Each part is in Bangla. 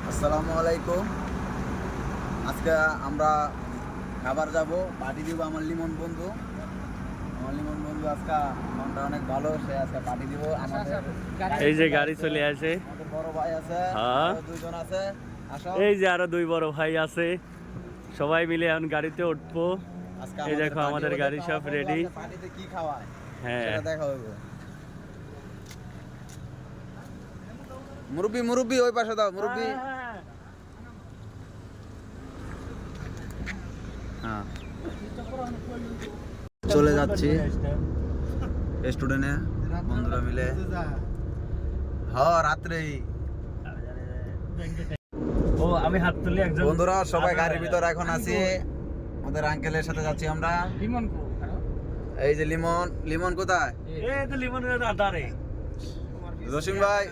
আসসালামু আলাইকুম। আজকে আমরা খাবার যাব, পার্টি দিব আমার লিমন বন্ধু। আজকে মনটা অনেক ভালো, সে আজকে পার্টি দিব। এই যে গাড়ি চলে আসে, আমাদের বড় ভাই আছে, দুইজন আছে। এই যে আরো দুই বড় ভাই আছে, সবাই মিলে এখন গাড়িতে উঠবো। এই দেখো আমাদের গাড়ি সব রেডি। পার্টিতে কি খাওয়ায় হ্যাঁ, দেখা হবে। মুরব্বি ওই পাশে দাও, মুরব্বি। হ্যাঁ, চলে যাচ্ছি স্টুডেন্টে বন্ধুরা মিলে। রাত্রেই আমি হাত তুলি একজন। বন্ধুরা সবাই গাড়ির ভিতর এখন আছি, আমাদের আঙ্কেলের সাথে যাচ্ছি আমরা। এই যে লিমন কোথায়? এই তো লিমন আদারে রসিম ভাই।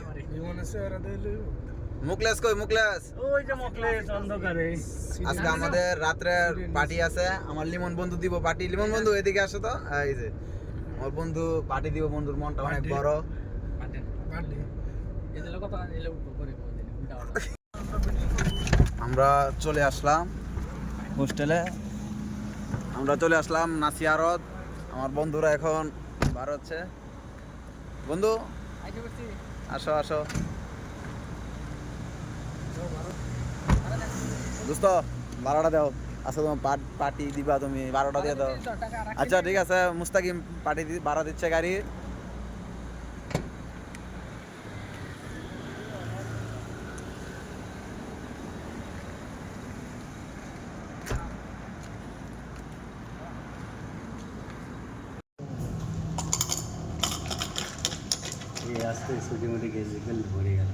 মুকলেশ কই? মুকলেশ ওই যে মুকলেশ অন্ধকারে। আজকে আমাদের রাত্রে পার্টি আছে, আমার লিমন বন্ধু দিব পার্টি। লিমন বন্ধু এদিকে আসো তো। এই যে আমার বন্ধু পার্টি দিব, বন্ধুর মনটা অনেক বড়। আমরা চলে আসলাম হোস্টেলে, নাসিয়ারত। আমার বন্ধুরা এখন বার হচ্ছে। বন্ধু আসো আসো দোস্ত, 12টা দাও। আচ্ছা তোমার পার্টি দিবা তুমি, 12টা দিয়ে দাও। আচ্ছা ঠিক আছে, মুস্তাকিম পার্টি ভাড়া দিচ্ছে গাড়ি। আস্তে ছুটি মুটি গেছে, ভরে গেল।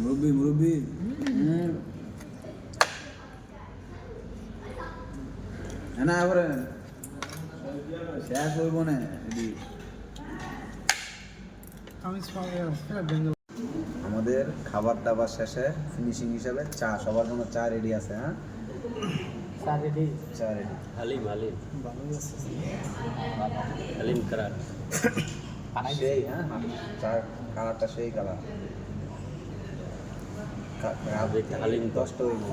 মুরব্বি না শেষ হইব না। আমাদের খাবার দাবার শেষে ফিনিশিং হিসাবে চা, সবার জন্য চা রেডি আছে। হ্যাঁ, চা রেডি। হালিম কালার সেই, হ্যাঁ, চা কালারটা সেই কালার। হালিম 10টা হইব।